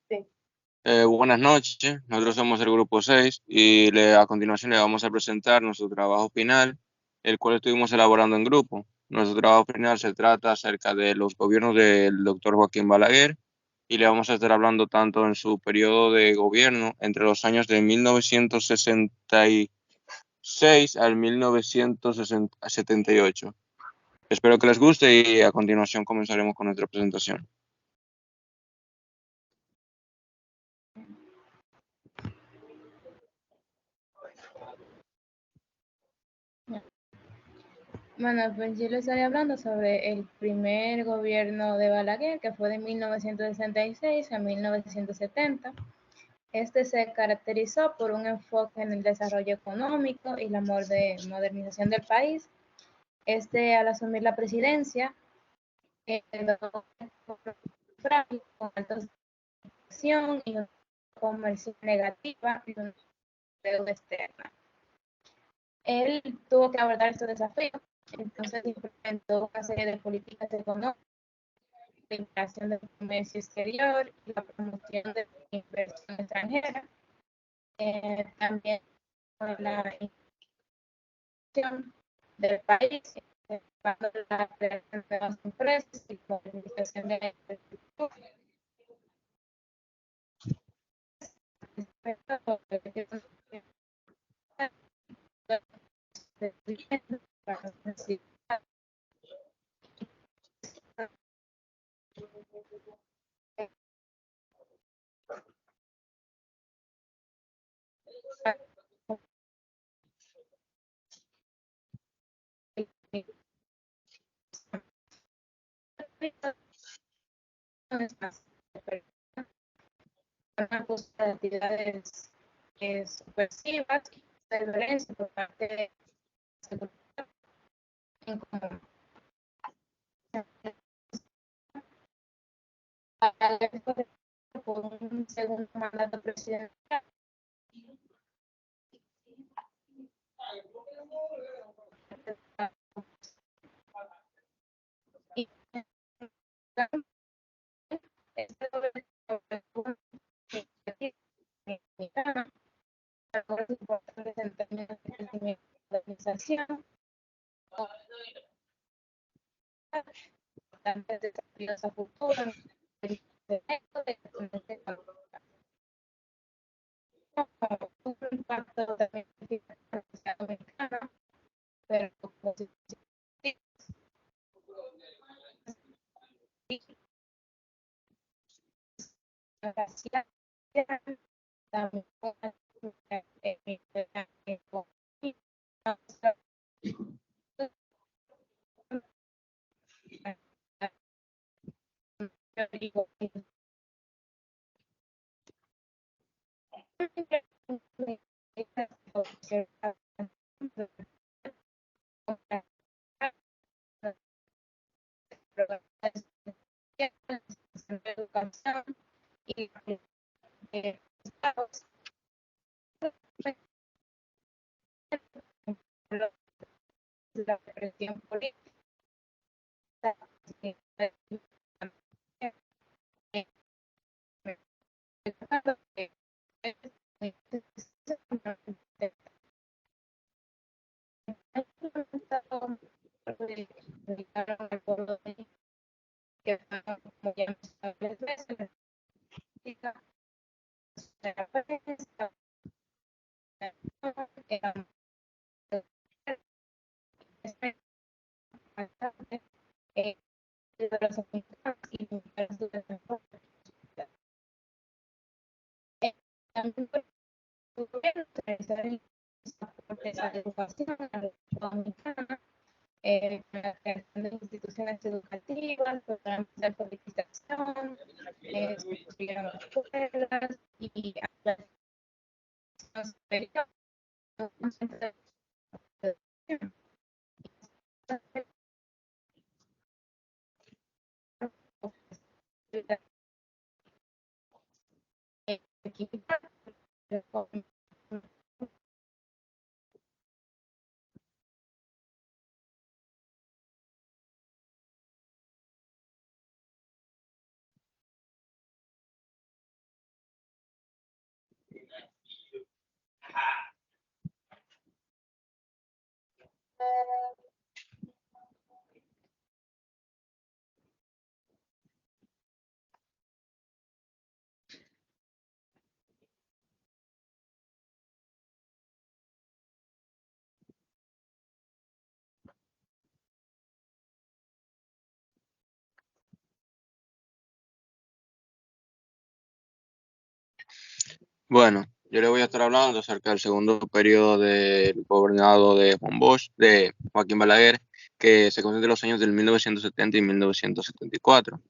Sí. Buenas noches, nosotros somos el grupo 6 y a continuación le vamos a presentar nuestro trabajo final, el cual estuvimos elaborando en grupo. Nuestro trabajo final se trata acerca de los gobiernos del doctor Joaquín Balaguer y le vamos a estar hablando tanto en su periodo de gobierno entre los años de 1966 al 1978. Espero que les guste y a continuación comenzaremos con nuestra presentación. Bueno, pues yo les estaré hablando sobre el primer gobierno de Balaguer, que fue de 1966 a 1970. Este se caracterizó por un enfoque en el desarrollo económico y la modernización del país. Al asumir la presidencia, quedó frágil con alta inflación y una comercio negativa y una deuda externa. Él tuvo que abordar estos desafíos, entonces implementó una serie de políticas económicas, de integración del comercio exterior y la promoción de la inversión extranjera. También con la inversión del país, cuando la creación de nuevas empresas y la modernización de la infraestructura. Una búsqueda de actividades subversivas de violencia por parte de en común. Por un segundo mandato presidencial y este gobierno algunos importantes en términos de crecimiento y modernización, importantes desafíos a futuro, de tendencia económica, como un impacto también en la sociedad dominicana, pero como racial, también yo digo, educación y estados la represión política dedicaron al pueblo de que estaban como ya varias veces la política de la prensa eran de los africanos y las dudas de también fue gobierno realizar el de educación a la dominicana, la creación de instituciones educativas, programas de alfabetización, construyeron escuelas y las superiores, un centro de educación. Equidad, Bueno, yo le voy a estar hablando acerca del segundo periodo del gobernado de Juan Bosch, de Joaquín Balaguer, que se concentra en los años del 1970 y 1974.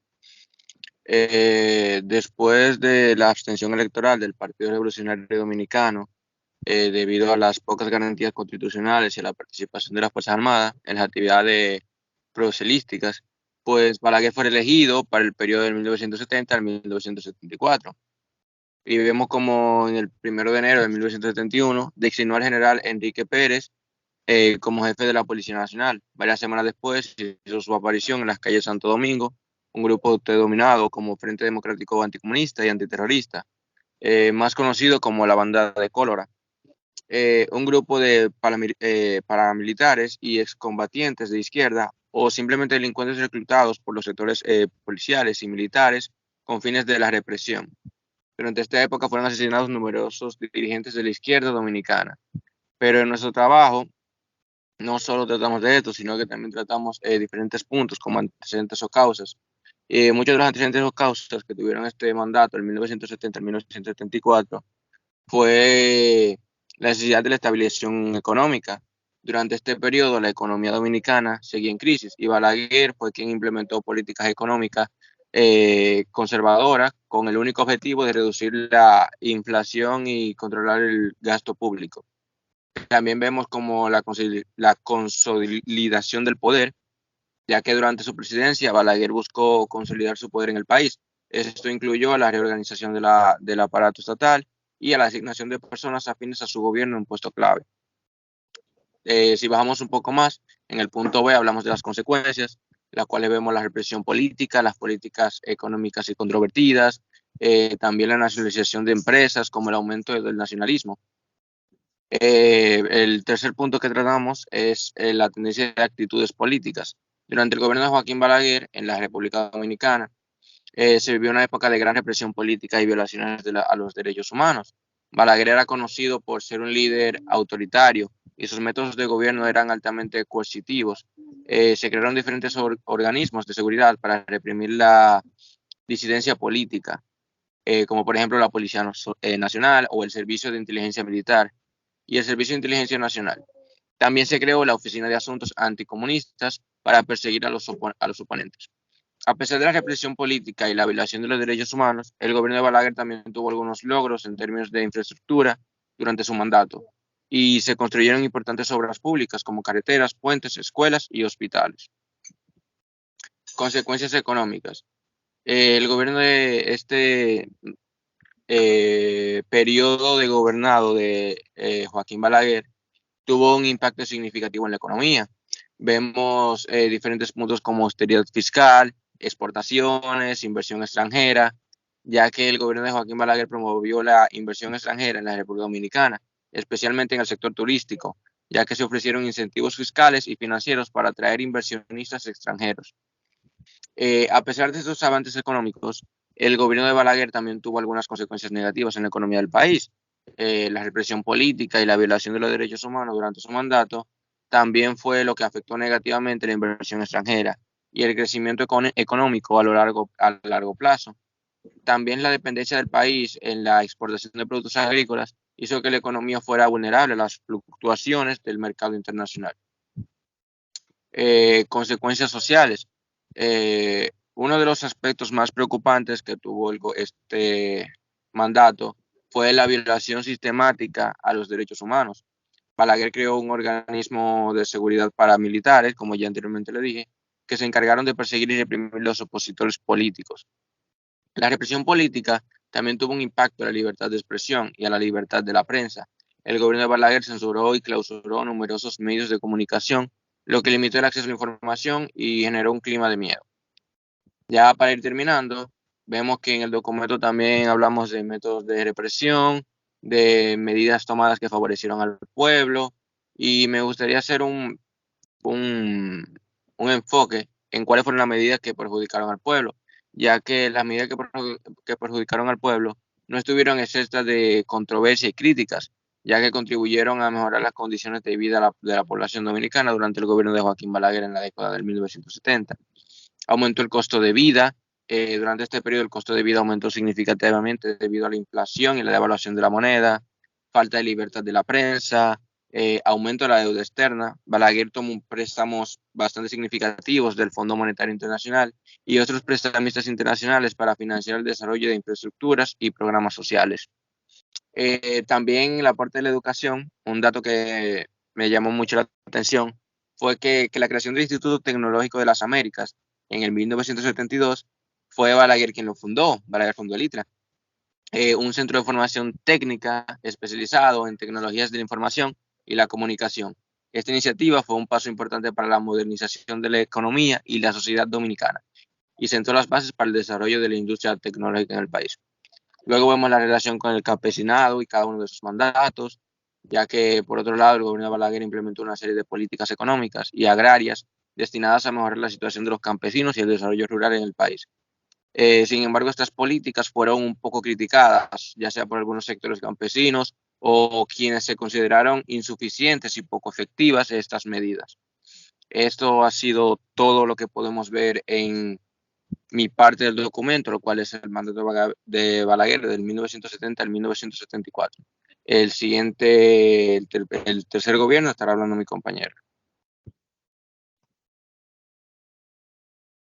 Después de la abstención electoral del Partido Revolucionario Dominicano, debido a las pocas garantías constitucionales y a la participación de las Fuerzas Armadas en las actividades proselísticas, pues Balaguer fue elegido para el periodo del 1970 al 1974. Y vemos como en el 1 de enero de 1971 designó al general Enrique Pérez como jefe de la Policía Nacional. Varias semanas después hizo su aparición en las calles de Santo Domingo, un grupo denominado como Frente Democrático Anticomunista y Antiterrorista, más conocido como la Banda de Cólera. Un grupo de paramilitares y excombatientes de izquierda o simplemente delincuentes reclutados por los sectores policiales y militares con fines de la represión. Durante esta época fueron asesinados numerosos dirigentes de la izquierda dominicana. Pero en nuestro trabajo no solo tratamos de esto, sino que también tratamos diferentes puntos como antecedentes o causas. Muchos de los antecedentes o causas que tuvieron este mandato en 1970 1974 fue la necesidad de la estabilización económica. Durante este periodo, la economía dominicana seguía en crisis y Balaguer fue quien implementó políticas económicas conservadoras con el único objetivo de reducir la inflación y controlar el gasto público. También vemos como la consolidación del poder, ya que durante su presidencia Balaguer buscó consolidar su poder en el país. Esto incluyó la reorganización del aparato estatal y a la asignación de personas afines a su gobierno en un puesto clave. Si bajamos un poco más, en el punto B hablamos de las consecuencias, las cuales vemos la represión política, las políticas económicas y controvertidas, también la nacionalización de empresas, como el aumento del nacionalismo. El tercer punto que tratamos es la tendencia de actitudes políticas. Durante el gobierno de Joaquín Balaguer en la República Dominicana, se vivió una época de gran represión política y violaciones a los derechos humanos. Balaguer era conocido por ser un líder autoritario y sus métodos de gobierno eran altamente coercitivos. Se crearon diferentes organismos de seguridad para reprimir la disidencia política, como por ejemplo la Policía Nacional o el Servicio de Inteligencia Militar y el Servicio de Inteligencia Nacional. También se creó la Oficina de Asuntos Anticomunistas para perseguir a los oponentes. A pesar de la represión política y la violación de los derechos humanos, el gobierno de Balaguer también tuvo algunos logros en términos de infraestructura durante su mandato y se construyeron importantes obras públicas como carreteras, puentes, escuelas y hospitales. Consecuencias económicas. El gobierno de este periodo de gobernado de Joaquín Balaguer tuvo un impacto significativo en la economía. Vemos diferentes puntos como austeridad fiscal, exportaciones, inversión extranjera, ya que el gobierno de Joaquín Balaguer promovió la inversión extranjera en la República Dominicana, especialmente en el sector turístico, ya que se ofrecieron incentivos fiscales y financieros para atraer inversionistas extranjeros. A pesar de estos avances económicos, el gobierno de Balaguer también tuvo algunas consecuencias negativas en la economía del país. La represión política y la violación de los derechos humanos durante su mandato también fue lo que afectó negativamente la inversión extranjera y el crecimiento económico a largo plazo. También la dependencia del país en la exportación de productos agrícolas hizo que la economía fuera vulnerable a las fluctuaciones del mercado internacional. Consecuencias sociales. Uno de los aspectos más preocupantes que tuvo este mandato fue la violación sistemática a los derechos humanos. Balaguer creó un organismo de seguridad paramilitares, como ya anteriormente le dije, que se encargaron de perseguir y reprimir los opositores políticos. La represión política también tuvo un impacto a la libertad de expresión y a la libertad de la prensa. El gobierno de Balaguer censuró y clausuró numerosos medios de comunicación, lo que limitó el acceso a la información y generó un clima de miedo. Ya para ir terminando, vemos que en el documento también hablamos de métodos de represión, de medidas tomadas que favorecieron al pueblo, y me gustaría hacer un un enfoque en cuáles fueron las medidas que perjudicaron al pueblo, ya que las medidas que perjudicaron al pueblo no estuvieron exentas de controversia y críticas, ya que contribuyeron a mejorar las condiciones de vida de la población dominicana durante el gobierno de Joaquín Balaguer en la década del 1970. Aumentó el costo de vida. Durante este periodo el costo de vida aumentó significativamente debido a la inflación y la devaluación de la moneda, falta de libertad de la prensa, aumento de la deuda externa. Balaguer tomó préstamos bastante significativos del Fondo Monetario Internacional y otros prestamistas internacionales para financiar el desarrollo de infraestructuras y programas sociales. También en la parte de la educación, un dato que me llamó mucho la atención fue que la creación del Instituto Tecnológico de las Américas en el 1972 fue Balaguer quien lo fundó. Balaguer fundó el ITRA, un centro de formación técnica especializado en tecnologías de la información y la comunicación. Esta iniciativa fue un paso importante para la modernización de la economía y la sociedad dominicana y sentó las bases para el desarrollo de la industria tecnológica en el país. Luego vemos la relación con el campesinado y cada uno de sus mandatos, ya que, por otro lado, el gobierno de Balaguer implementó una serie de políticas económicas y agrarias destinadas a mejorar la situación de los campesinos y el desarrollo rural en el país. Sin embargo, estas políticas fueron un poco criticadas, ya sea por algunos sectores campesinos o quienes se consideraron insuficientes y poco efectivas estas medidas. Esto ha sido todo lo que podemos ver en mi parte del documento, lo cual es el mandato de Balaguer del 1970 al 1974. El siguiente, el tercer gobierno, estará hablando mi compañero.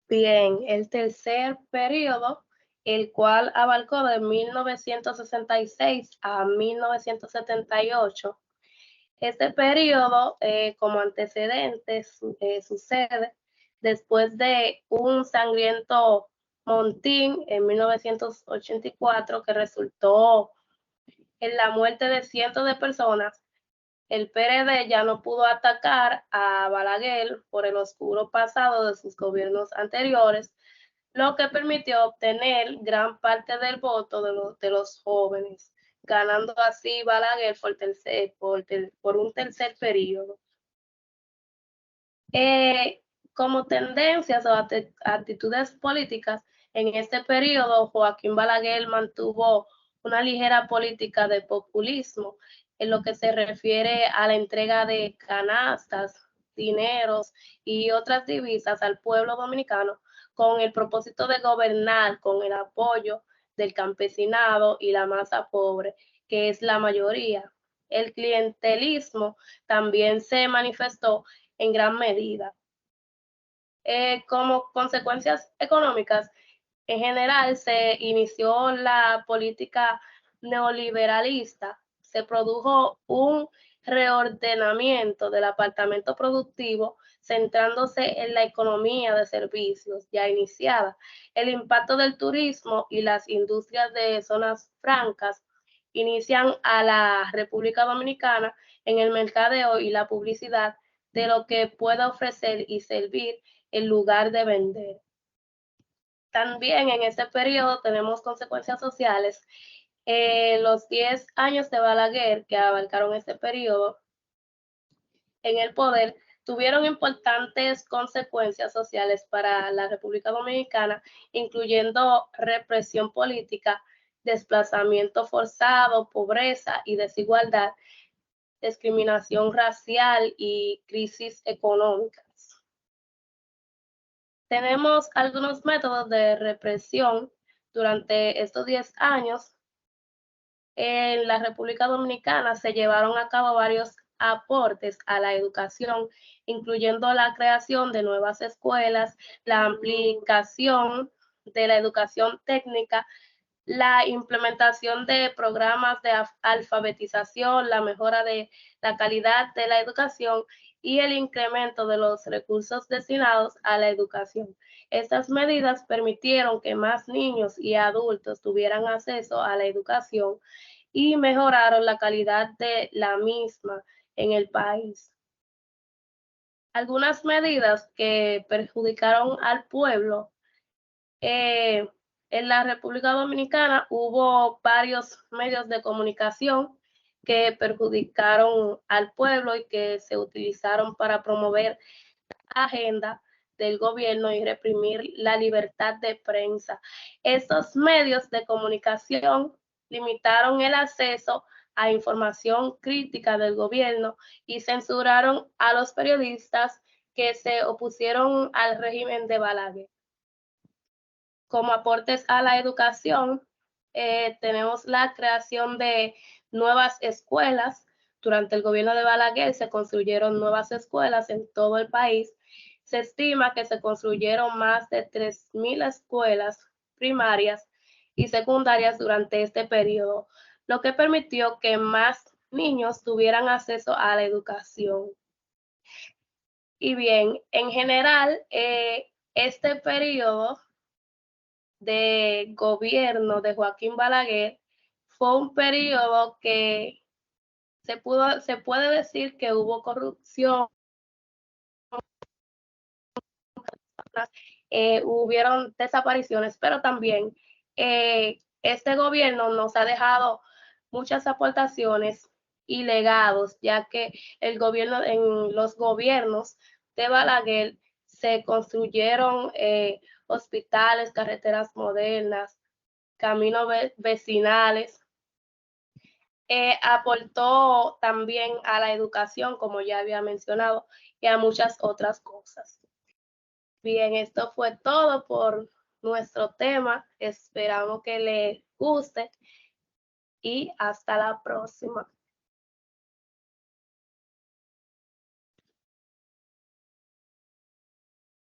Bien, el tercer periodo, el cual abarcó de 1966 a 1978. Este periodo, como antecedente, sucede después de un sangriento montín en 1984 que resultó en la muerte de cientos de personas. El PRD ya no pudo atacar a Balaguer por el oscuro pasado de sus gobiernos anteriores, lo que permitió obtener gran parte del voto de los jóvenes, ganando así Balaguer por un tercer periodo. Como tendencias o actitudes políticas, en este periodo Joaquín Balaguer mantuvo una ligera política de populismo en lo que se refiere a la entrega de canastas, dineros y otras divisas al pueblo dominicano con el propósito de gobernar con el apoyo del campesinado y la masa pobre, que es la mayoría. El clientelismo también se manifestó en gran medida. Como consecuencias económicas, en general se inició la política neoliberalista, se produjo un reordenamiento del apartamento productivo centrándose en la economía de servicios ya iniciada. El impacto del turismo y las industrias de zonas francas inician a la República Dominicana en el mercadeo y la publicidad de lo que pueda ofrecer y servir en lugar de vender. También en este periodo tenemos consecuencias sociales. Los 10 años de Balaguer que abarcaron este periodo en el poder tuvieron importantes consecuencias sociales para la República Dominicana, incluyendo represión política, desplazamiento forzado, pobreza y desigualdad, discriminación racial y crisis económica. Tenemos algunos métodos de represión durante estos 10 años. En la República Dominicana se llevaron a cabo varios aportes a la educación, incluyendo la creación de nuevas escuelas, la ampliación de la educación técnica, la implementación de programas de alfabetización, la mejora de la calidad de la educación y el incremento de los recursos destinados a la educación. Estas medidas permitieron que más niños y adultos tuvieran acceso a la educación y mejoraron la calidad de la misma en el país. Algunas medidas que perjudicaron al pueblo. En la República Dominicana hubo varios medios de comunicación que perjudicaron al pueblo y que se utilizaron para promover agenda del gobierno y reprimir la libertad de prensa. Estos medios de comunicación limitaron el acceso a información crítica del gobierno y censuraron a los periodistas que se opusieron al régimen de Balaguer. Como aportes a la educación, tenemos la creación de nuevas escuelas. Durante el gobierno de Balaguer se construyeron nuevas escuelas en todo el país. Se estima que se construyeron más de 3.000 escuelas primarias y secundarias durante este periodo, lo que permitió que más niños tuvieran acceso a la educación. Y bien, en general, este periodo de gobierno de Joaquín Balaguer fue un periodo que se puede decir que hubo corrupción, hubieron desapariciones, pero también este gobierno nos ha dejado muchas aportaciones y legados, ya que en los gobiernos de Balaguer se construyeron hospitales, carreteras modernas, caminos vecinales. Aportó también a la educación, como ya había mencionado, y a muchas otras cosas. Bien, esto fue todo por nuestro tema. Esperamos que les guste y hasta la próxima.